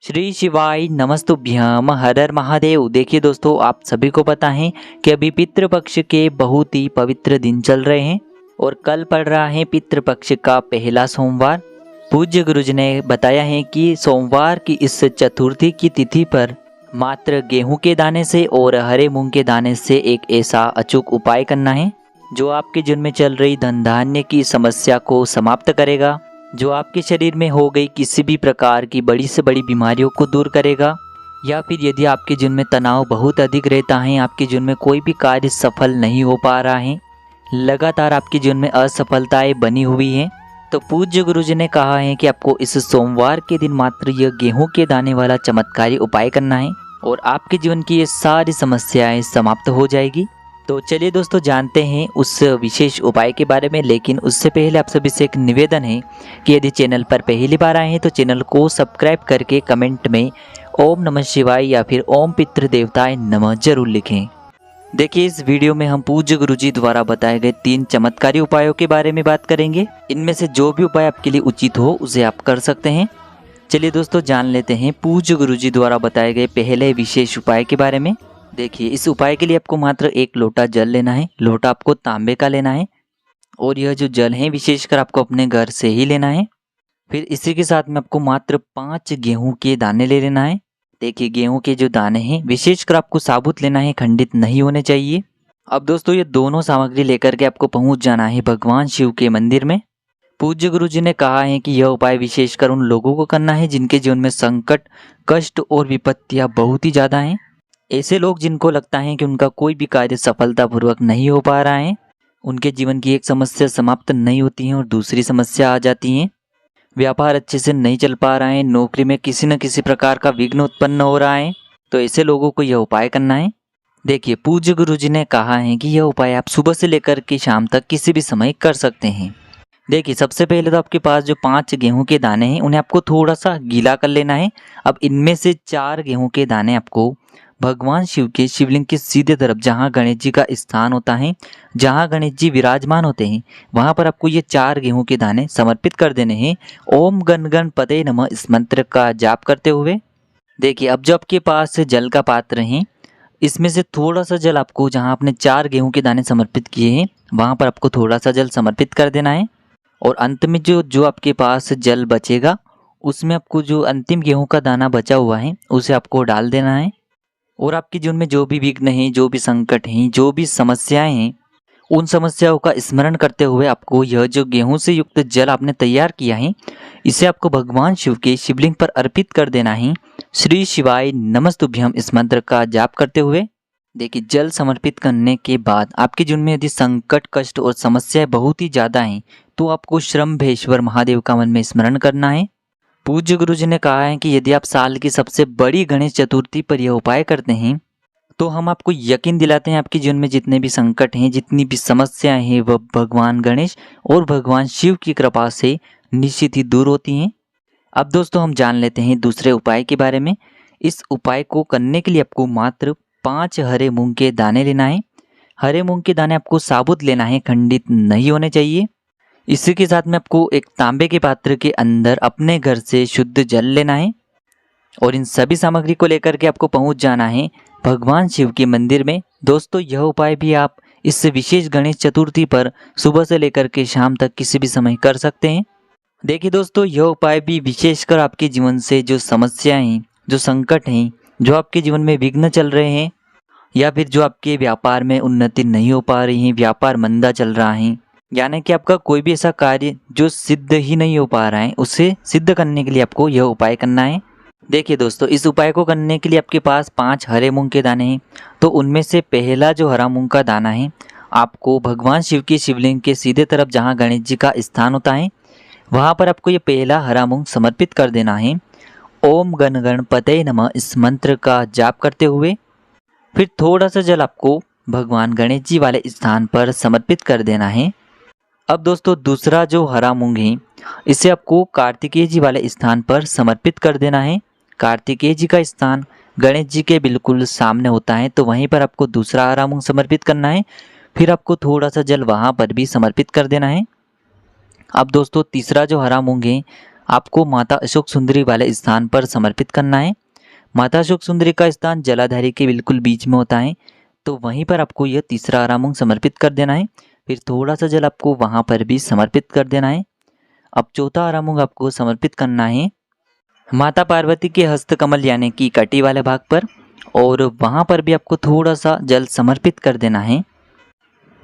श्री शिवाय नमस्तुभ्यम हर हर महादेव। देखिए दोस्तों, आप सभी को पता है कि अभी पितृपक्ष के बहुत ही पवित्र दिन चल रहे हैं और कल पड़ रहा है पितृपक्ष का पहला सोमवार। पूज्य गुरुजी ने बताया है कि सोमवार की इस चतुर्थी की तिथि पर मात्र गेहूं के दाने से और हरे मूंग के दाने से एक ऐसा अचूक उपाय करना है जो आपके जीवन में चल रही धन धान्य की समस्या को समाप्त करेगा, जो आपके शरीर में हो गई किसी भी प्रकार की बड़ी से बड़ी बीमारियों को दूर करेगा। या फिर यदि आपके जीवन में तनाव बहुत अधिक रहता है, आपके जीवन में कोई भी कार्य सफल नहीं हो पा रहा है, लगातार आपके जीवन में असफलताएं बनी हुई हैं, तो पूज्य गुरुजी ने कहा है कि आपको इस सोमवार के दिन मात्र यह गेहूं के दाने वाला चमत्कारी उपाय करना है और आपके जीवन की ये सारी समस्याएं समाप्त हो जाएगी। तो चलिए दोस्तों, जानते हैं उस विशेष उपाय के बारे में। लेकिन उससे पहले आप सभी से एक निवेदन है कि यदि चैनल पर पहली बार आए हैं तो चैनल को सब्सक्राइब करके कमेंट में ओम नमः शिवाय या फिर ओम पितृ देवताय नमः जरूर लिखें। देखिए, इस वीडियो में हम पूज्य गुरुजी द्वारा बताए गए 3 चमत्कारी उपायों के बारे में बात करेंगे। इनमें से जो भी उपाय आपके लिए उचित हो उसे आप कर सकते हैं। चलिए दोस्तों, जान लेते हैं पूज्य गुरुजी द्वारा बताए गए पहले विशेष उपाय के बारे में। देखिए, इस उपाय के लिए आपको मात्र 1 लोटा जल लेना है। लोटा आपको तांबे का लेना है और यह जो जल है विशेषकर आपको अपने घर से ही लेना है। फिर इसी के साथ में आपको मात्र 5 गेहूं के दाने ले लेना है। देखिए, गेहूं के जो दाने हैं विशेषकर आपको साबुत लेना है, खंडित नहीं होने चाहिए। अब दोस्तों, ये दोनों सामग्री लेकर के आपको पहुंच जाना है भगवान शिव के मंदिर में। पूज्य गुरुजी ने कहा है कि यह उपाय विशेषकर उन लोगों को करना है जिनके जीवन में संकट, कष्ट और विपत्तियां बहुत ही ज़्यादा हैं। ऐसे लोग जिनको लगता है कि उनका कोई भी कार्य सफलतापूर्वक नहीं हो पा रहा है, उनके जीवन की एक समस्या समाप्त नहीं होती है और दूसरी समस्या आ जाती है। व्यापार अच्छे से नहीं चल पा रहा है, नौकरी में किसी न किसी प्रकार का विघ्न उत्पन्न हो रहा है, तो ऐसे लोगों को यह उपाय करना है। देखिए, पूज्य गुरुजी ने कहा है कि यह उपाय आप सुबह से लेकर के शाम तक किसी भी समय कर सकते हैं। देखिए, सबसे पहले तो आपके पास जो 5 गेहूं के दाने हैं उन्हें आपको थोड़ा सा गीला कर लेना है। अब इनमें से 4 गेहूं के दाने आपको भगवान शिव के शिवलिंग के सीधे तरफ, जहाँ गणेश जी का स्थान होता है, जहाँ गणेश जी विराजमान होते हैं, वहाँ पर आपको ये 4 गेहूं के दाने समर्पित कर देने हैं। ओम गण गणपते नमः इस मंत्र का जाप करते हुए। देखिए, अब जो आपके पास जल का पात्र है, इसमें से थोड़ा सा जल आपको, जहाँ आपने 4 गेहूं के दाने समर्पित किए हैं वहाँ पर आपको थोड़ा सा जल समर्पित कर देना है। और अंत में जो आपके पास जल बचेगा उसमें आपको जो अंतिम गेहूं का दाना बचा हुआ है उसे आपको डाल देना है। और आपके जीवन में जो भी विघ्न हैं, जो भी संकट हैं, जो भी समस्याएं हैं, उन समस्याओं का स्मरण करते हुए आपको यह जो गेहूं से युक्त जल आपने तैयार किया है इसे आपको भगवान शिव के शिवलिंग पर अर्पित कर देना है। श्री शिवाय नमस्तुभ्यम इस मंत्र का जाप करते हुए। देखिए, जल समर्पित करने के बाद आपके जीवन में यदि संकट, कष्ट और समस्याएं बहुत ही ज़्यादा हैं तो आपको श्रम्भेश्वर महादेव का मन में स्मरण करना है। पूज्य गुरुजी ने कहा है कि यदि आप साल की सबसे बड़ी गणेश चतुर्थी पर यह उपाय करते हैं तो हम आपको यकीन दिलाते हैं आपके जीवन में जितने भी संकट हैं, जितनी भी समस्याएं हैं, वह भगवान गणेश और भगवान शिव की कृपा से निश्चित ही दूर होती हैं। अब दोस्तों, हम जान लेते हैं दूसरे उपाय के बारे में। इस उपाय को करने के लिए आपको मात्र 5 हरे मूंग के दाने लेना है। हरे मूंग के दाने आपको साबुत लेना है, खंडित नहीं होने चाहिए। इसी के साथ में आपको एक तांबे के पात्र के अंदर अपने घर से शुद्ध जल लेना है और इन सभी सामग्री को लेकर के आपको पहुंच जाना है भगवान शिव के मंदिर में। दोस्तों, यह उपाय भी आप इस विशेष गणेश चतुर्थी पर सुबह से लेकर के शाम तक किसी भी समय कर सकते हैं। देखिए दोस्तों, यह उपाय भी विशेषकर आपके जीवन से जो समस्याएं हैं, जो संकट हैं, जो आपके जीवन में विघ्न चल रहे हैं या फिर जो आपके व्यापार में उन्नति नहीं हो पा रही है, व्यापार मंदा चल रहा है, यानी कि आपका कोई भी ऐसा कार्य जो सिद्ध ही नहीं हो पा रहा है, उसे सिद्ध करने के लिए आपको यह उपाय करना है। देखिए दोस्तों, इस उपाय को करने के लिए आपके पास 5 हरे मूंग के दाने हैं। तो उनमें से पहला जो हरा मूंग का दाना है आपको भगवान शिव की शिवलिंग के सीधे तरफ, जहाँ गणेश जी का स्थान होता है, वहाँ पर आपको ये पहला हरा मूंग समर्पित कर देना है। ओम गण गणपते नमः इस मंत्र का जाप करते हुए। फिर थोड़ा सा जल आपको भगवान गणेश जी वाले स्थान पर समर्पित कर देना है। अब दोस्तों, दूसरा जो हरा मूंग है इसे आपको कार्तिकेय जी वाले स्थान पर समर्पित कर देना है। कार्तिकेय जी का स्थान गणेश जी के बिल्कुल सामने होता है, तो वहीं पर आपको दूसरा हरा मूंग समर्पित करना है। फिर आपको थोड़ा सा जल वहाँ पर भी समर्पित कर देना है। अब दोस्तों, तीसरा जो हरा मूंग है आपको माता अशोक सुंदरी वाले स्थान पर समर्पित करना है। माता अशोक सुंदरी का स्थान जलाधारी के बिल्कुल बीच में होता है, तो वहीं पर आपको यह तीसरा आरामूंग समर्पित कर देना है। फिर थोड़ा सा जल आपको वहाँ पर भी समर्पित कर देना है। अब चौथा आरामूंग आपको समर्पित करना है माता पार्वती के हस्तकमल यानी कि कटी वाले भाग पर, और वहाँ पर भी आपको थोड़ा सा जल समर्पित कर देना है।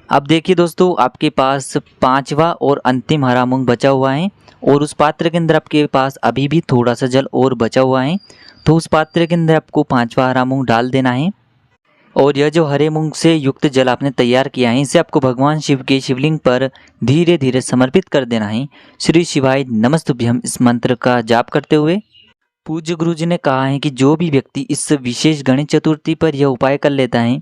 अब देखिए दोस्तों, आपके पास पांचवा और अंतिम आरामूंग बचा हुआ है, और उस पात्र के अंदर आपके पास अभी भी थोड़ा सा जल और बचा हुआ है, तो उस पात्र के अंदर आपको पांचवा आरामूंग डाल देना है। और यह जो हरे मूंग से युक्त जल आपने तैयार किया है, इसे आपको भगवान शिव के शिवलिंग पर धीरे धीरे समर्पित कर देना है। श्री शिवाय नमस्तुभ्यम इस मंत्र का जाप करते हुए। पूज्य गुरु जी ने कहा है कि जो भी व्यक्ति इस विशेष गणेश चतुर्थी पर यह उपाय कर लेता है,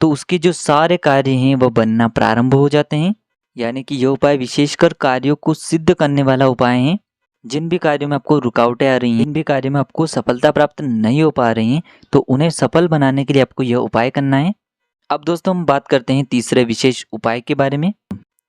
तो उसके जो सारे कार्य हैं वह बनना प्रारंभ हो जाते हैं। यानी कि यह उपाय विशेषकर कार्यों को सिद्ध करने वाला उपाय है। जिन भी कार्यों में आपको रुकावटें आ रही हैं, जिन भी कार्यों में आपको सफलता प्राप्त नहीं हो पा रही हैं, तो उन्हें सफल बनाने के लिए आपको यह उपाय करना है। अब दोस्तों हम बात करते हैं तीसरे विशेष उपाय के बारे में।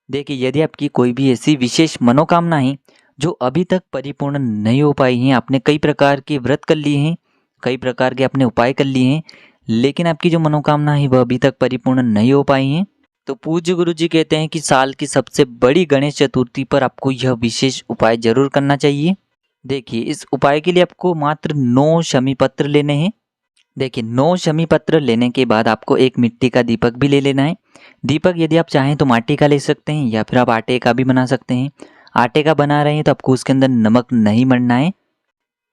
देखिए, यदि आपकी कोई भी ऐसी विशेष मनोकामना है जो अभी तक परिपूर्ण नहीं हो पाई हैं, आपने कई प्रकार के व्रत कर लिए हैं, कई प्रकार के आपने उपाय कर लिए हैं, लेकिन आपकी जो मनोकामना है वह अभी तक परिपूर्ण नहीं हो पाई हैं, तो पूज्य गुरु जी कहते हैं कि साल की सबसे बड़ी गणेश चतुर्थी पर आपको यह विशेष उपाय जरूर करना चाहिए। देखिए, इस उपाय के लिए आपको मात्र 9 शमी पत्र लेने हैं। देखिए, 9 शमी पत्र लेने के बाद आपको एक मिट्टी का दीपक भी ले लेना है। दीपक यदि आप चाहें तो माटी का ले सकते हैं, या फिर आप आटे का भी बना सकते हैं। आटे का बना रहे हैं तो आपको उसके अंदर नमक नहीं मढ़ना है,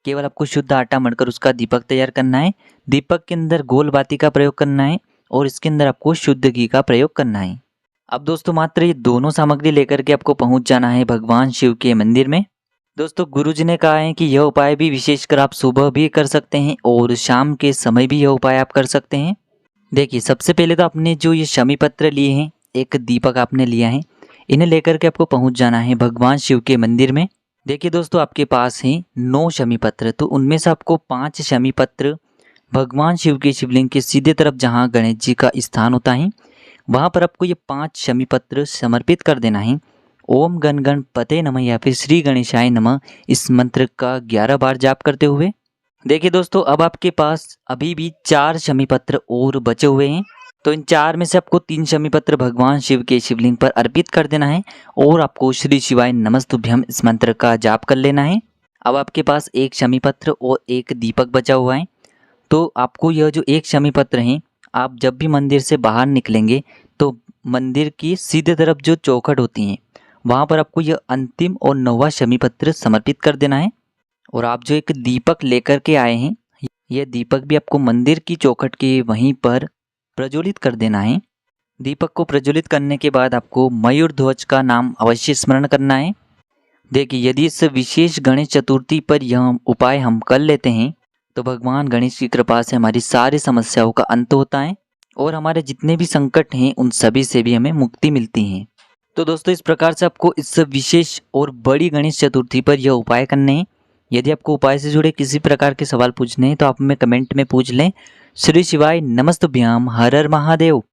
केवल आपको शुद्ध आटा मढ़कर उसका दीपक तैयार करना है। दीपक के अंदर गोल बाती का प्रयोग करना है, और इसके अंदर आपको शुद्ध घी का प्रयोग करना है। अब दोस्तों मात्र ये दोनों सामग्री लेकर के आपको पहुंच जाना है भगवान शिव के मंदिर में। दोस्तों गुरुजी ने कहा है कि यह उपाय भी विशेषकर आप सुबह भी कर सकते हैं और शाम के समय भी यह उपाय आप कर सकते हैं। देखिए, सबसे पहले तो आपने जो ये शमी पत्र लिए हैं, एक दीपक आपने लिया है, इन्हें लेकर के आपको पहुंच जाना है भगवान शिव के मंदिर में। देखिए दोस्तों, आपके पास हैं 9 शमी पत्र, तो उनमें से आपको 5 शमी पत्र भगवान शिव के शिवलिंग के सीधे तरफ जहां गणेश जी का स्थान होता है, वहां पर आपको ये 5 शमी पत्र समर्पित कर देना है। ओम गण गणपते नमः या फिर श्री गणेशाय नमः इस मंत्र का 11 बार जाप करते हुए। देखिए दोस्तों, अब आपके पास अभी भी 4 शमी पत्र और बचे हुए हैं, तो इन 4 में से आपको 3 शमी पत्र भगवान शिव के शिवलिंग पर अर्पित कर देना है, और आपको श्री शिवाय नमस्तुभ्यम इस मंत्र का जाप कर लेना है। अब आपके पास एक शमी पत्र और एक दीपक बचा हुआ है, तो आपको यह जो एक शमी पत्र है, आप जब भी मंदिर से बाहर निकलेंगे तो मंदिर की सीधे तरफ जो चौखट होती हैं, वहाँ पर आपको यह अंतिम और 9वां शमी पत्र समर्पित कर देना है। और आप जो एक दीपक लेकर के आए हैं, यह दीपक भी आपको मंदिर की चौखट के वहीं पर प्रज्वलित कर देना है। दीपक को प्रज्वलित करने के बाद आपको मयूर ध्वज का नाम अवश्य स्मरण करना है। देखिए, यदि इस विशेष गणेश चतुर्थी पर यह उपाय हम कर लेते हैं, तो भगवान गणेश की कृपा से हमारी सारी समस्याओं का अंत होता है, और हमारे जितने भी संकट हैं उन सभी से भी हमें मुक्ति मिलती है। तो दोस्तों, इस प्रकार से आपको इस विशेष और बड़ी गणेश चतुर्थी पर यह उपाय करने हैं। यदि आपको उपाय से जुड़े किसी प्रकार के सवाल पूछने हैं तो आप हमें कमेंट में पूछ लें। श्री शिवाय नमस्तुभ्याम। हर हर महादेव।